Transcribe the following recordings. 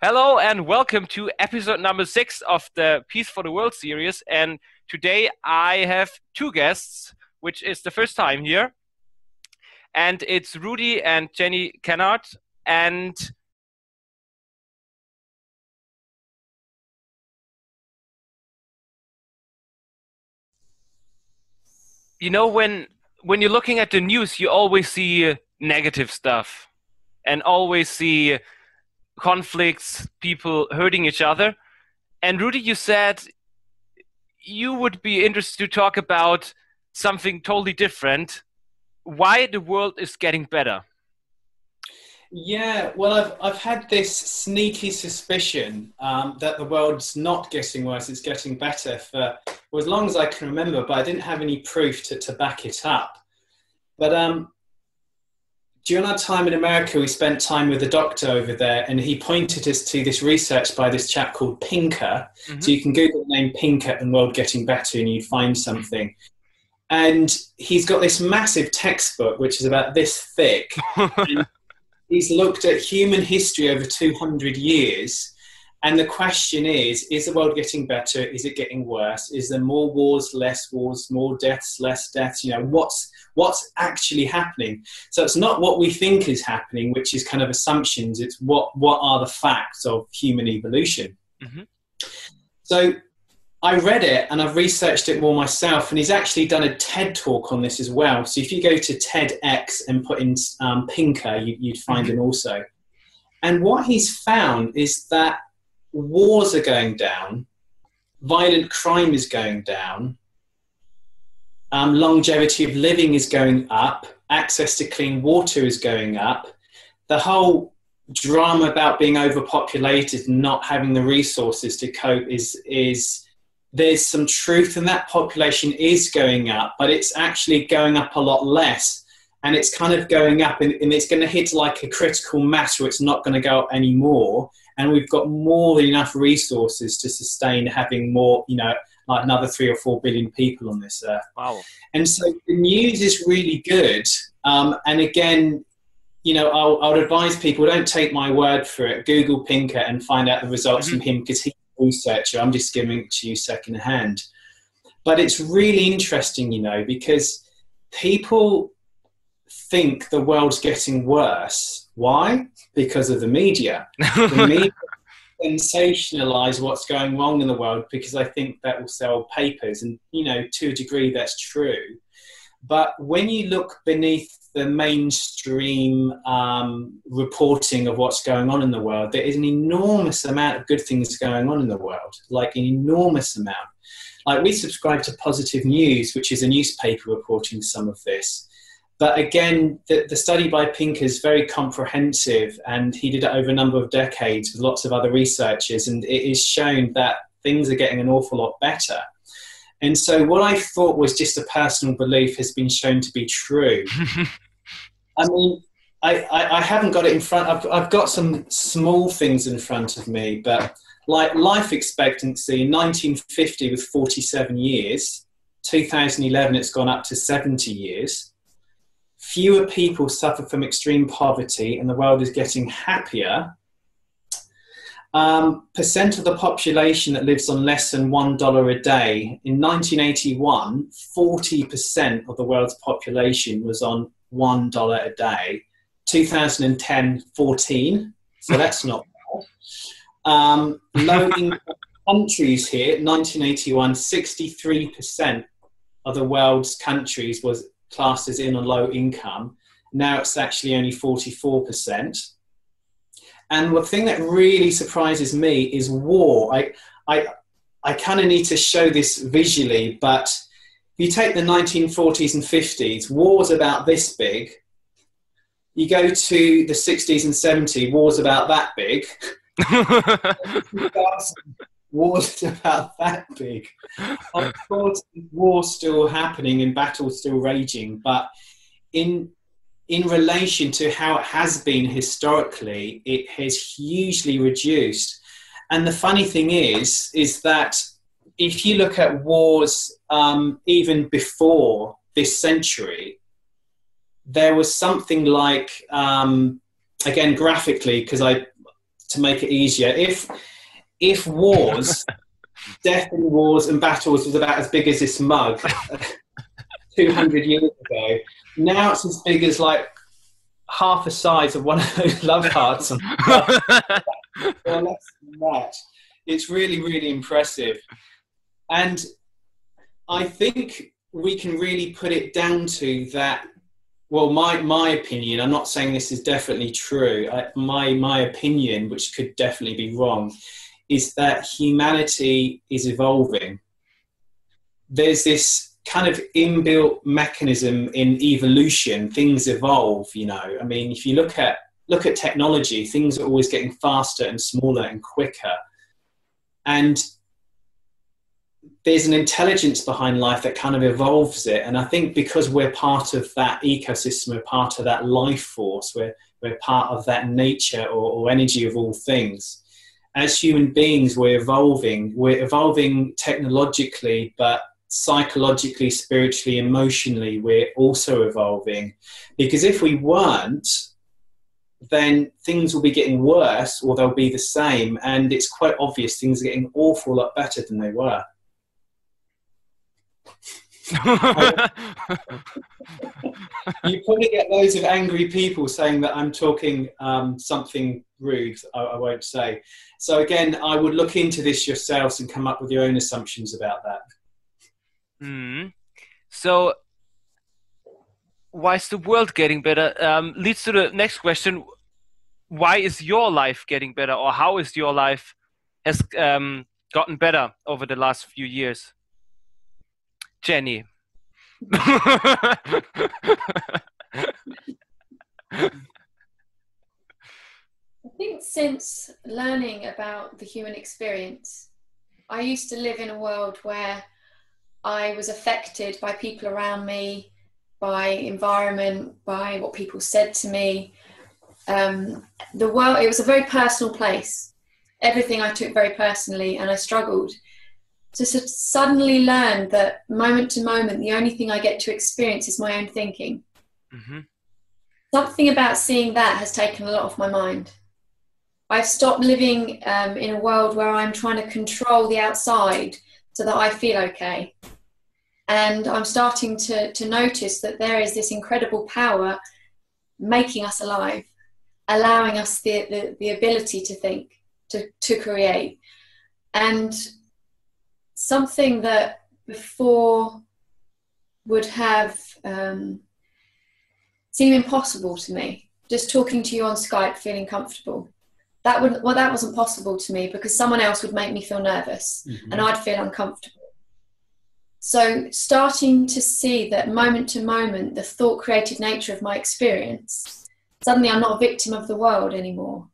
Hello and welcome to episode number 6 of the Peace for the World series. And today I have two guests, which is the first time here. And it's Rudy and Jenny Kennard. And you know, when you're looking at the news, you always see negative stuff and always see conflicts, people hurting each other. And Rudy, you said you would be interested to talk about something totally different, why the world is getting better. Yeah, well, I've had this sneaky suspicion that the world's not getting worse, it's getting better for as long as I can remember, but I didn't have any proof to back it up. But during our time in America, we spent time with a doctor over there, and he pointed us to this research by this chap called Pinker. Mm-hmm. So you can Google the name Pinker and world getting better, and you'd find something. And he's got this massive textbook, which is about this thick. And he's looked at human history over 200 years. And the question is the world getting better? Is it getting worse? Is there more wars, less wars, more deaths, less deaths? You know, what's actually happening? So it's not what we think is happening, which is kind of assumptions. It's what are the facts of human evolution? Mm-hmm. So I read it and I've researched it more myself, and he's actually done a TED talk on this as well. So if you go to TEDx and put in Pinker, you'd find him also. And what he's found is that wars are going down, violent crime is going down, longevity of living is going up, access to clean water is going up. The whole drama about being overpopulated and not having the resources to cope is there's some truth in that. Population is going up, but it's actually going up a lot less. And it's kind of going up and it's going to hit like a critical mass where it's not going to go up anymore. And we've got more than enough resources to sustain having more, you know, like another 3 or 4 billion people on this earth. Wow. And so the news is really good. And again, you know, I would advise people, don't take my word for it. Google Pinker and find out the results from him, because he's a researcher. I'm just giving it to you secondhand. But it's really interesting, you know, because people think the world's getting worse. Why? Because of the media. The media sensationalize what's going wrong in the world because I think that will sell papers, and you know, to a degree that's true. But when you look beneath the mainstream reporting of what's going on in the world, there is an enormous amount of good things going on in the world, like an enormous amount. Like, we subscribe to Positive News, which is a newspaper reporting some of this. But again, the study by Pinker is very comprehensive, and he did it over a number of decades with lots of other researchers, and it is shown that things are getting an awful lot better. And so what I thought was just a personal belief has been shown to be true. I mean, I haven't got it in front. I've got some small things in front of me, but like life expectancy in 1950 was 47 years. 2011, it's gone up to 70 years. Fewer people suffer from extreme poverty, and the world is getting happier. Percent of the population that lives on less than $1 a day. In 1981, 40% of the world's population was on $1 a day. 2010, 14. So that's not bad. Low-income countries here, 1981, 63% of the world's countries was classed as in a low income. Now it's actually only 44%. And the thing that really surprises me is war. I kind of need to show this visually, but if you take the 1940s and 50s, war was about this big. You go to the 60s and 70s, war's about that big. War's about that big. Of course, war's still happening and battles still raging, but in relation to how it has been historically, it has hugely reduced. And the funny thing is that if you look at wars even before this century, there was something like, again, graphically, because to make it easier, if wars, death in wars and battles was about as big as this mug 200 years ago, now it's as big as like half the size of one of those love hearts. Or less than that. It's really, really impressive. And I think we can really put it down to that. Well, my opinion, I'm not saying this is definitely true. My opinion, which could definitely be wrong, is that humanity is evolving. There's this kind of inbuilt mechanism in evolution. Things evolve, you know. I mean, if you look at technology, things are always getting faster and smaller and quicker. And there's an intelligence behind life that kind of evolves it. And I think because we're part of that ecosystem, we're part of that life force, we're part of that nature or energy of all things. As human beings, we're evolving technologically, but psychologically, spiritually, emotionally, we're also evolving. Because if we weren't, then things will be getting worse or they'll be the same. And it's quite obvious things are getting an awful lot better than they were. You probably get loads of angry people saying that I'm talking something rude. I won't say. So again, I would look into this yourselves and come up with your own assumptions about that. So why is the world getting better? Leads to the next question. Why is your life getting better, or how is your life has gotten better over the last few years? Jenny. I think since learning about the human experience, I used to live in a world where I was affected by people around me, by environment, by what people said to me. The world, it was a very personal place. Everything I took very personally, and I struggled. To suddenly learn that moment to moment, the only thing I get to experience is my own thinking. Mm-hmm. Something about seeing that has taken a lot off my mind. I've stopped living in a world where I'm trying to control the outside so that I feel okay. And I'm starting to notice that there is this incredible power making us alive, allowing us the ability to think, to create. And something that before would have seemed impossible to me, just talking to you on Skype, feeling comfortable. That wasn't possible to me because someone else would make me feel nervous, mm-hmm. and I'd feel uncomfortable. So starting to see that moment to moment, the thought-created nature of my experience, suddenly I'm not a victim of the world anymore.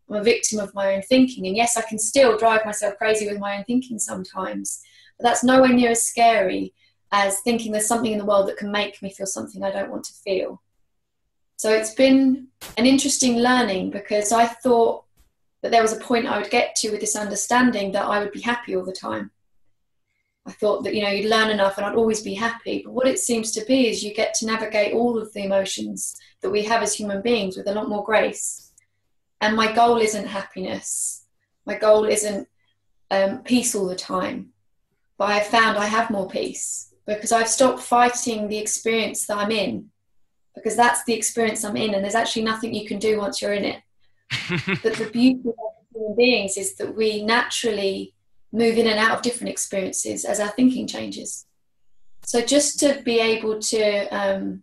I'm a victim of my own thinking. And yes, I can still drive myself crazy with my own thinking sometimes, but that's nowhere near as scary as thinking there's something in the world that can make me feel something I don't want to feel. So it's been an interesting learning, because I thought that there was a point I would get to with this understanding that I would be happy all the time. I thought that, you'd learn enough and I'd always be happy. But what it seems to be is you get to navigate all of the emotions that we have as human beings with a lot more grace. And my goal isn't happiness. My goal isn't peace all the time. But I have found I have more peace because I've stopped fighting the experience that I'm in, because that's the experience I'm in, and there's actually nothing you can do once you're in it. But the beauty of human beings is that we naturally move in and out of different experiences as our thinking changes. So just to be able to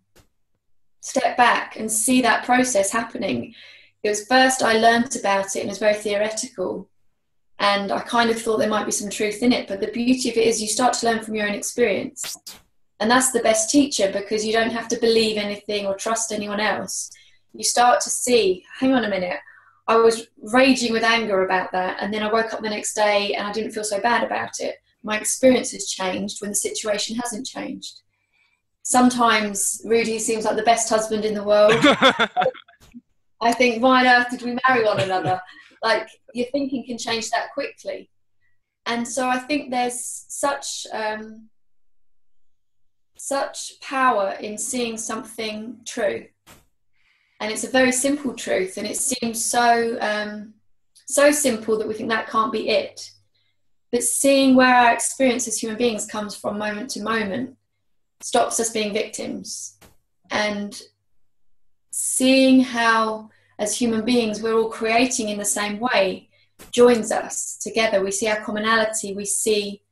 step back and see that process happening, it was first I learned about it and it was very theoretical, and I kind of thought there might be some truth in it, but the beauty of it is you start to learn from your own experience, and that's the best teacher, because you don't have to believe anything or trust anyone else. You start to see, hang on a minute, I was raging with anger about that, and then I woke up the next day and I didn't feel so bad about it. My experience has changed when the situation hasn't changed. Sometimes Rudy seems like the best husband in the world. I think, why on earth did we marry one another? Like, your thinking can change that quickly. And so I think there's such power in seeing something true. And it's a very simple truth, and it seems so so simple that we think that can't be it. But seeing where our experience as human beings comes from moment to moment stops us being victims. And seeing how, as human beings, we're all creating in the same way joins us together. We see our commonality, we see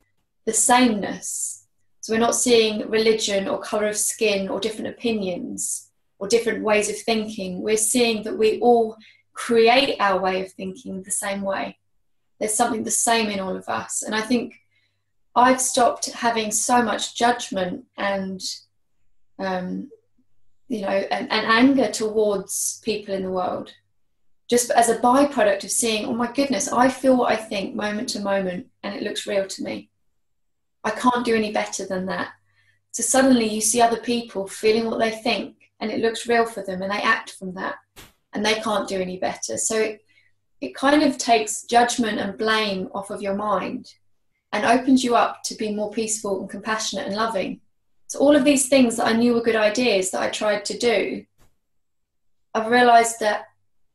the sameness. So we're not seeing religion or colour of skin or different opinions or different ways of thinking. We're seeing that we all create our way of thinking the same way. There's something the same in all of us. And I think I've stopped having so much judgment and and anger towards people in the world, just as a byproduct of seeing, oh my goodness, I feel what I think moment to moment and it looks real to me. I can't do any better than that. So suddenly you see other people feeling what they think and it looks real for them and they act from that and they can't do any better. So it kind of takes judgment and blame off of your mind and opens you up to be more peaceful and compassionate and loving. So all of these things that I knew were good ideas that I tried to do, I've realized that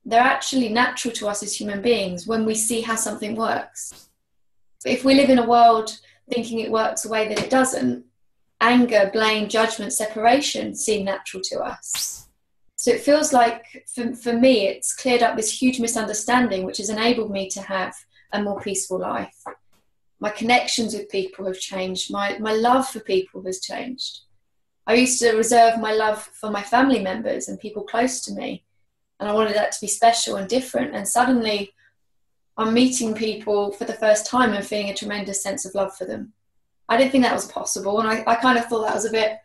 they're actually natural to us as human beings when we see how something works. But if we live in a world thinking it works a way that it doesn't, anger, blame, judgment, separation seem natural to us. So it feels like, for me, it's cleared up this huge misunderstanding, which has enabled me to have a more peaceful life. My connections with people have changed. My love for people has changed. I used to reserve my love for my family members and people close to me, and I wanted that to be special and different. And suddenly I'm meeting people for the first time and feeling a tremendous sense of love for them. I didn't think that was possible, and I kind of thought that was a bit,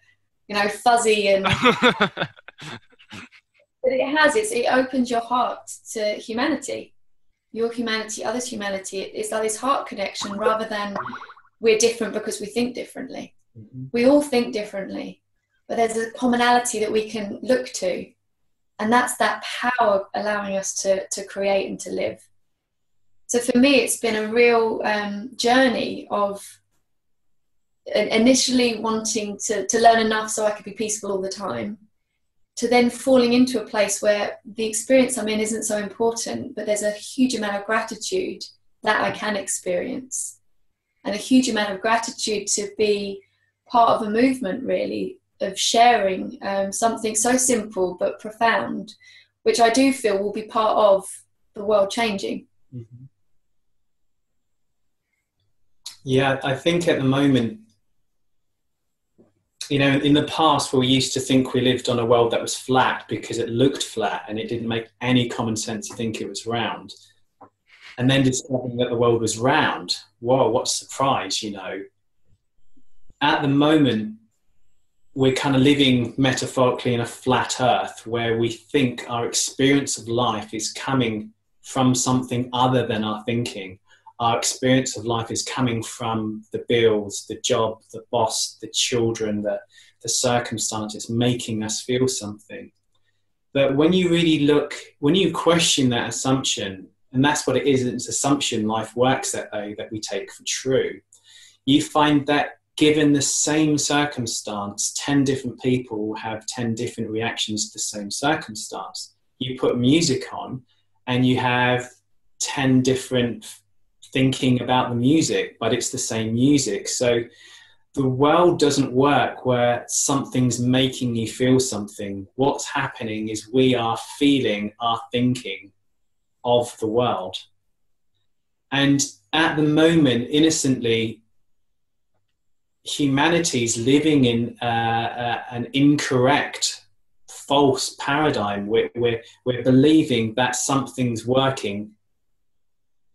fuzzy and... But it has. It opens your heart to humanity, your humanity, others' humanity. It's like this heart connection rather than we're different because we think differently. Mm-hmm. We all think differently, but there's a commonality that we can look to, and that's that power allowing us to create and to live. So for me, it's been a real journey of initially wanting to learn enough so I could be peaceful all the time, to then falling into a place where the experience I'm in isn't so important, but there's a huge amount of gratitude that I can experience, and a huge amount of gratitude to be part of a movement, really, of sharing something so simple but profound, which I do feel will be part of the world changing. Mm-hmm. Yeah, I think at the moment, in the past, we used to think we lived on a world that was flat because it looked flat and it didn't make any common sense to think it was round. And then discovering that the world was round, whoa, what a surprise, At the moment, we're kind of living metaphorically in a flat earth where we think our experience of life is coming from something other than our thinking. Our experience of life is coming from the bills, the job, the boss, the children, the circumstances making us feel something. But when you really when you question that assumption, and that's what it is, it's assumption, life works that way, that we take for true, you find that given the same circumstance, 10 different people will have 10 different reactions to the same circumstance. You put music on and you have 10 different thinking about the music, but it's the same music. So the world doesn't work where something's making you feel something. What's happening is we are feeling our thinking of the world. And at the moment, innocently, humanity's living in an incorrect, false paradigm. We're believing that something's working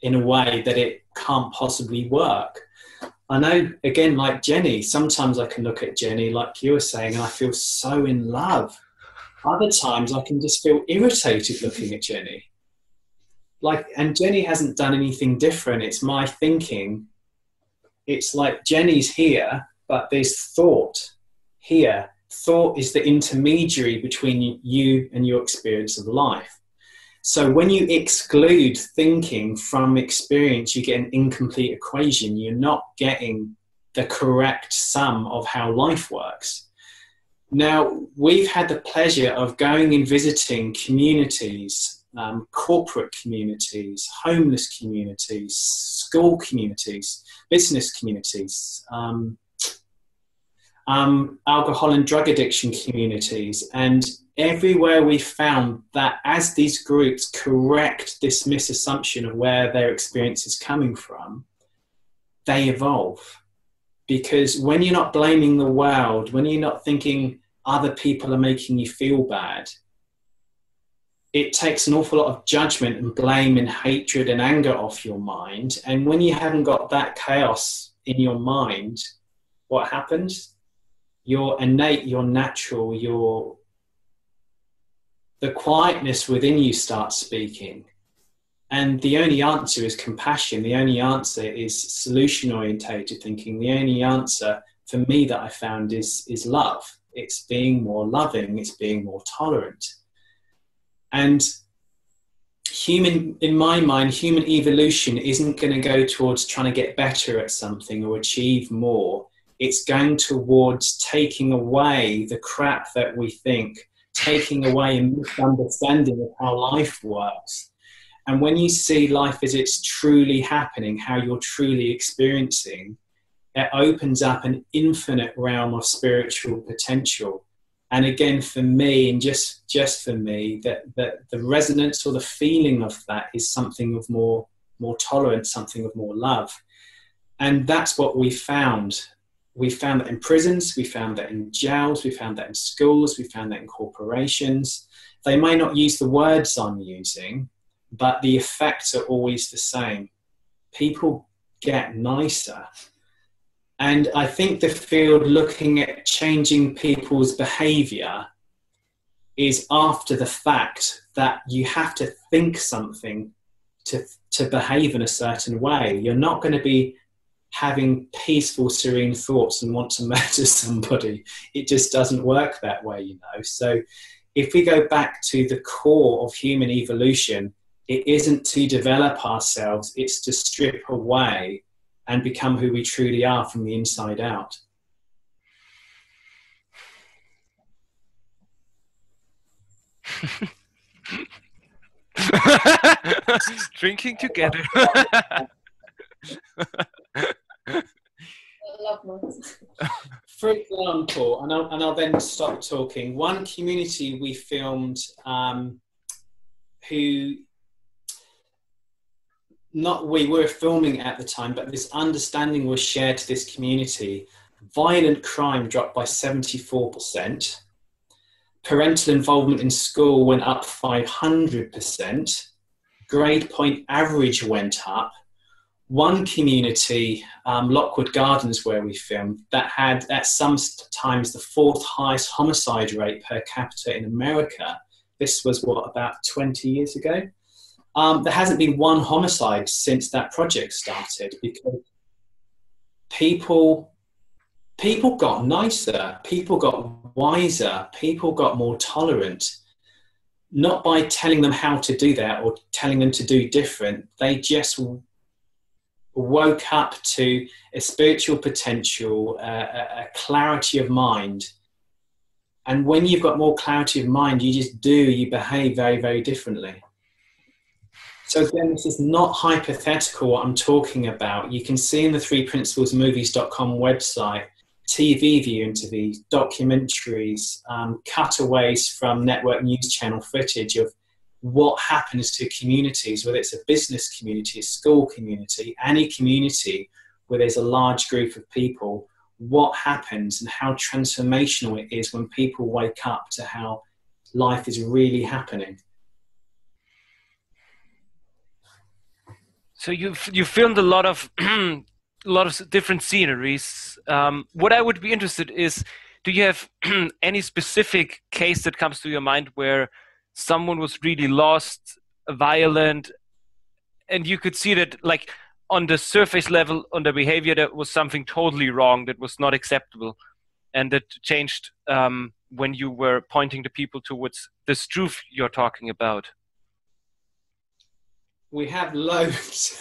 in a way that it can't possibly work. I know, again, like Jenny, sometimes I can look at Jenny, like you were saying, and I feel so in love. Other times I can just feel irritated looking at Jenny. And Jenny hasn't done anything different. It's my thinking. It's like Jenny's here, but there's thought here. Thought is the intermediary between you and your experience of life. So when you exclude thinking from experience, you get an incomplete equation. You're not getting the correct sum of how life works. Now, we've had the pleasure of going and visiting communities corporate communities, homeless communities, school communities, business communities, alcohol and drug addiction communities. And everywhere we found that as these groups correct this misassumption of where their experience is coming from, they evolve. Because when you're not blaming the world, when you're not thinking other people are making you feel bad, it takes an awful lot of judgment and blame and hatred and anger off your mind. And when you haven't got that chaos in your mind, what happens? Your innate, your natural, the quietness within you starts speaking. And the only answer is compassion. The only answer is solution-orientated thinking. The only answer for me that I found is love. It's being more loving. It's being more tolerant. And in my mind, human evolution isn't going to go towards trying to get better at something or achieve more. It's going towards taking away the crap that we think, taking away a misunderstanding of how life works. And when you see life as it's truly happening, how you're truly experiencing, it opens up an infinite realm of spiritual potential. And again, for me, and just for me, that the resonance or the feeling of that is something of more tolerance, something of more love. And that's what we found. We found that in prisons, we found that in jails, we found that in schools, we found that in corporations. They may not use the words I'm using, but the effects are always the same. People get nicer. And I think the field looking at changing people's behavior is after the fact that you have to think something to behave in a certain way. You're not going to be having peaceful, serene thoughts and want to murder somebody. It just doesn't work that way, you know. So if we go back to the core of human evolution, it isn't to develop ourselves, it's to strip away and become who we truly are from the inside out. Drinking together. For example, and I'll then stop talking. One community we filmed we were filming at the time, but this understanding was shared to this community. Violent crime dropped by 74%. Parental involvement in school went up 500%. Grade point average went up. One community, Lockwood Gardens, where we filmed, that had at some times the 4th highest homicide rate per capita in America. This was, about 20 years ago? There hasn't been one homicide since that project started because people got nicer, people got wiser, people got more tolerant. Not by telling them how to do that or telling them to do different. They just woke up to a spiritual potential, a clarity of mind. And when you've got more clarity of mind, you behave very, very differently. So again, this is not hypothetical what I'm talking about. You can see in the 3principlesmovies.com website, TV view interviews, documentaries, cutaways from network news channel footage of what happens to communities, whether it's a business community, a school community, any community where there's a large group of people, what happens and how transformational it is when people wake up to how life is really happening. So you filmed a lot of different sceneries. What I would be interested is, do you have any specific case that comes to your mind where someone was really lost, violent, and you could see that, like, on the surface level, on the behavior, that was something totally wrong, that was not acceptable, and that changed when you were pointing the people towards this truth you're talking about? We have loads.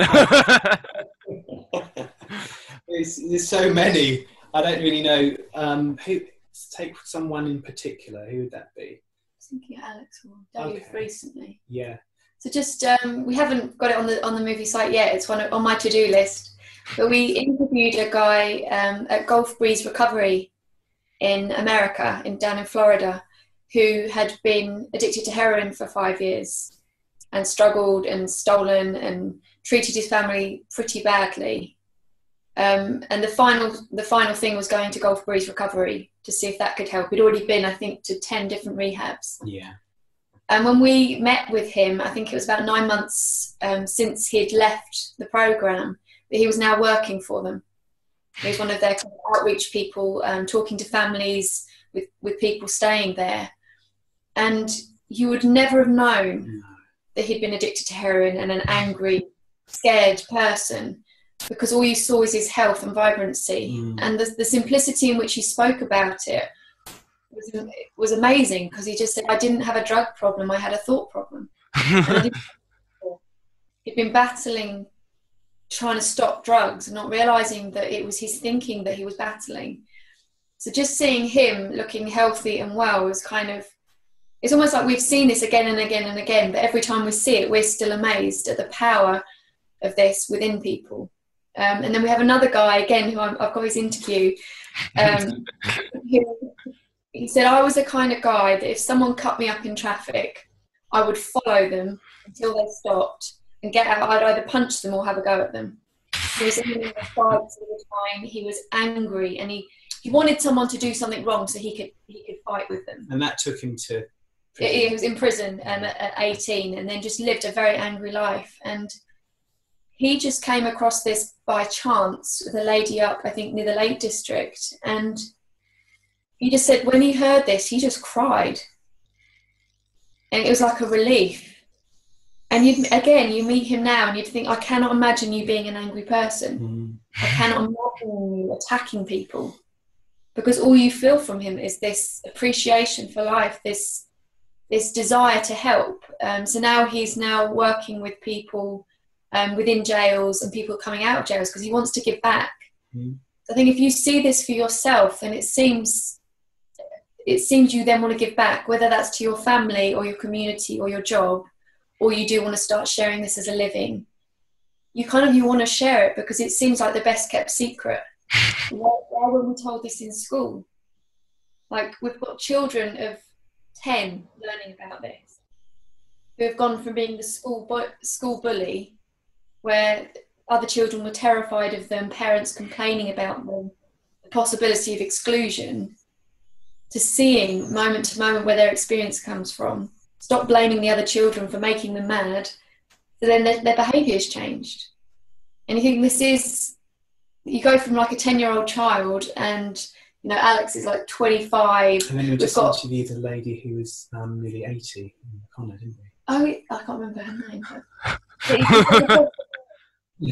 There's so many. I don't really know. Take someone in particular. Who would that be? I was thinking Alex or Dave recently. Yeah. So just we haven't got it on the movie site yet. It's on my to-do list. But we interviewed a guy at Gulf Breeze Recovery in America, down in Florida, who had been addicted to heroin for 5 years and struggled and stolen and treated his family pretty badly. And the final thing was going to Gulf Breeze Recovery to see if that could help. He'd already been, I think, to 10 different rehabs. Yeah. And when we met with him, I think it was about 9 months since he'd left the program, that he was now working for them. He was one of their kind of outreach people, talking to families with people staying there. And you would never have known that he'd been addicted to heroin and an angry, scared person, because all you saw was his health and vibrancy. And the simplicity in which he spoke about it was amazing, because he just said, I didn't have a drug problem, I had a thought problem. He'd been battling, trying to stop drugs, and not realizing that it was his thinking that he was battling. So just seeing him looking healthy and well was kind of, it's almost like we've seen this again and again and again, but every time we see it, we're still amazed at the power of this within people. And then we have another guy, again, who I've got his interview. He said, I was the kind of guy that if someone cut me up in traffic, I would follow them until they stopped and get out. I'd either punch them or have a go at them. He was in the fights all the time. He was angry, and he wanted someone to do something wrong so he could fight with them. And that took him to prison. He was in prison at 18, and then just lived a very angry life. And he just came across this by chance with a lady up, I think, near the Lake District. And he just said when he heard this, he just cried. And it was like a relief. And you meet him now and you'd think, I cannot imagine you being an angry person. I cannot imagine you attacking people. Because all you feel from him is this appreciation for life, this desire to help. So now he's working with people within jails and people coming out of jails because he wants to give back. I think if you see this for yourself, then it seems you then want to give back, whether that's to your family or your community or your job, or you do want to start sharing this as a living. You want to share it because it seems like the best kept secret. Why weren't we told this in school? Like, we've got children of 10 learning about this, who have gone from being the school bully, where other children were terrified of them, parents complaining about them, the possibility of exclusion, to seeing moment to moment where their experience comes from. Stop blaming the other children for making them mad, so then their behaviour's changed. And you think you go from like a 10-year-old child, and Alex is like 25. And then we just interviewed the lady who was nearly 80 in Connor, didn't we? Oh, I can't remember her name. But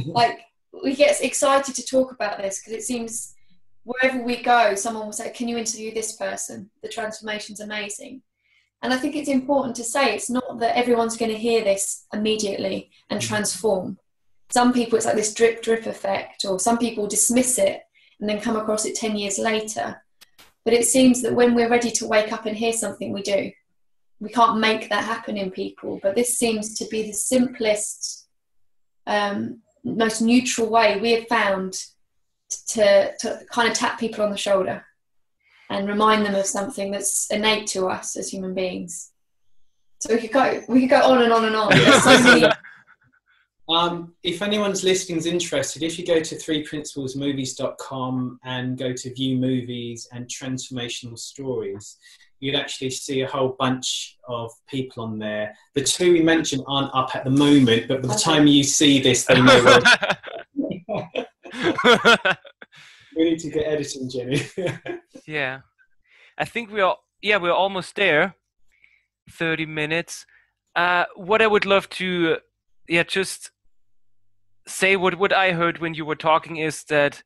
like, we get excited to talk about this because it seems wherever we go, someone will say, can you interview this person? The transformation's amazing. And I think it's important to say it's not that everyone's going to hear this immediately and transform. Some people, it's like this drip effect, or some people dismiss it and then come across it 10 years later. But it seems that when we're ready to wake up and hear something, we do. We can't make that happen in people, but this seems to be the simplest, most neutral way we have found to kind of tap people on the shoulder and remind them of something that's innate to us as human beings. So we could go on and on and on. There's so many. If anyone's listening is interested, if you go to threeprinciplesmovies.com and go to view movies and transformational stories, you'd actually see a whole bunch of people on there. The two we mentioned aren't up at the moment, but by the time you see this, they know. We need to get editing, Jenny. Yeah, I think we're almost there. 30 minutes. What I would love to, just say what I heard when you were talking is that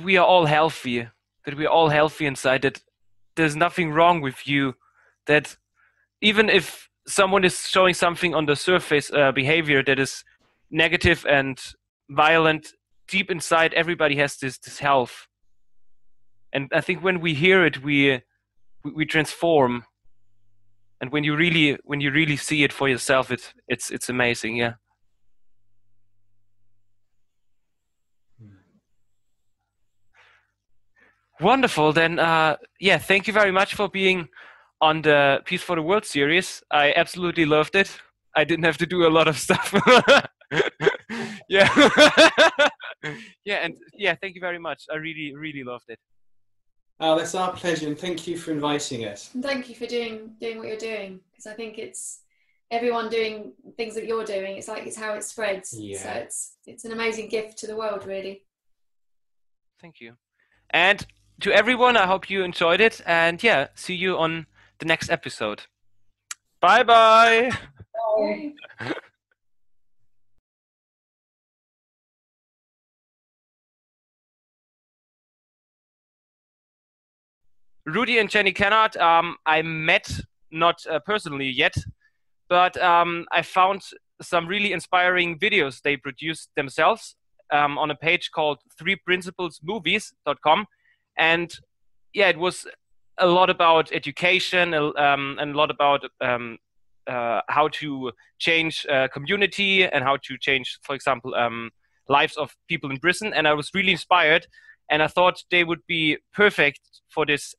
we are all healthy. That we are all healthy inside. That there's nothing wrong with you. That even if someone is showing something on the surface, behavior that is negative and violent, deep inside everybody has this health. And I think when we hear it, we transform. And when you really see it for yourself, it's amazing. Yeah. Wonderful. Then, yeah, thank you very much for being on the Peace for the World series. I absolutely loved it. I didn't have to do a lot of stuff. Yeah. Yeah, and yeah, thank you very much. I really, really loved it. Oh, that's our pleasure, and thank you for inviting us. And thank you for doing what you're doing, because I think it's everyone doing things that you're doing. It's like it's how it spreads. Yeah. So it's an amazing gift to the world, really. Thank you. And to everyone, I hope you enjoyed it. And yeah, see you on the next episode. Bye-bye. Bye. Rudy and Jenny Kennard, I met not personally yet, but I found some really inspiring videos they produced themselves on a page called 3principlesmovies.com. And yeah, it was a lot about education and a lot about how to change community and how to change, for example, lives of people in prison. And I was really inspired, and I thought they would be perfect for this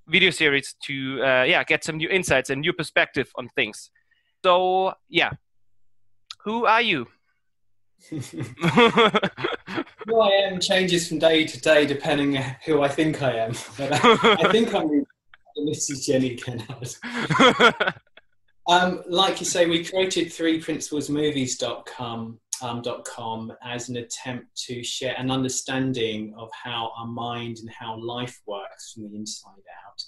video series to yeah, get some new insights and new perspective on things. So yeah, who are you? Who I am changes from day to day depending on who I think I am. But I think I'm Mrs. Jenny Kennard. Like you say, we created 3principlesmovies.com as an attempt to share an understanding of how our mind and how life works from the inside out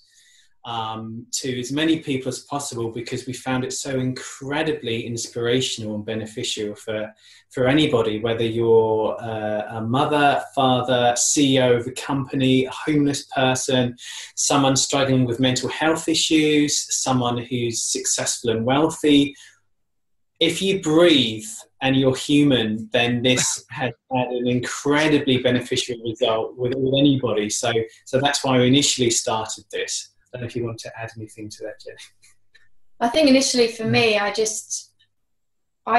to as many people as possible, because we found it so incredibly inspirational and beneficial for anybody, whether you're a mother, father, CEO of a company, a homeless person, someone struggling with mental health issues, someone who's successful and wealthy. If you breathe and you're human, then this has had an incredibly beneficial result with anybody. So that's why we initially started this. I don't know if you want to add anything to that, Jenny. I think initially for me, I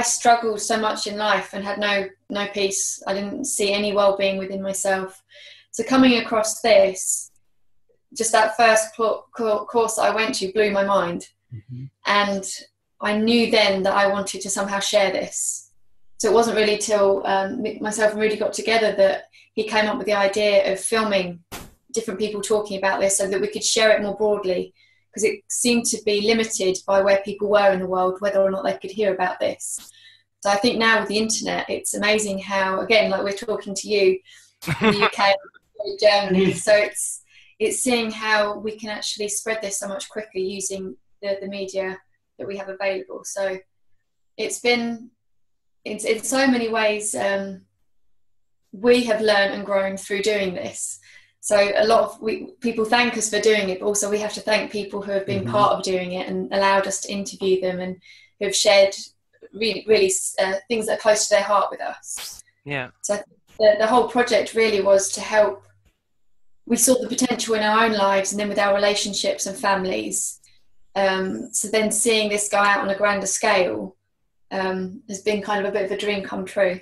struggled so much in life and had no peace. I didn't see any well-being within myself. So coming across this, just that first course that I went to blew my mind. Mm-hmm. And I knew then that I wanted to somehow share this. So it wasn't really till myself and Rudy got together that he came up with the idea of filming different people talking about this so that we could share it more broadly, because it seemed to be limited by where people were in the world, whether or not they could hear about this. So I think now with the internet, it's amazing how, again, like we're talking to you in the UK, Germany, so it's seeing how we can actually spread this so much quicker using the media that we have available. So it's been, in so many ways, we have learned and grown through doing this. So a lot of people thank us for doing it, but also we have to thank people who have been mm-hmm. part of doing it and allowed us to interview them and who have shared really things that are close to their heart with us. Yeah. So the whole project really was to help. We saw the potential in our own lives and then with our relationships and families. So then seeing this go out on a grander scale has been kind of a bit of a dream come true.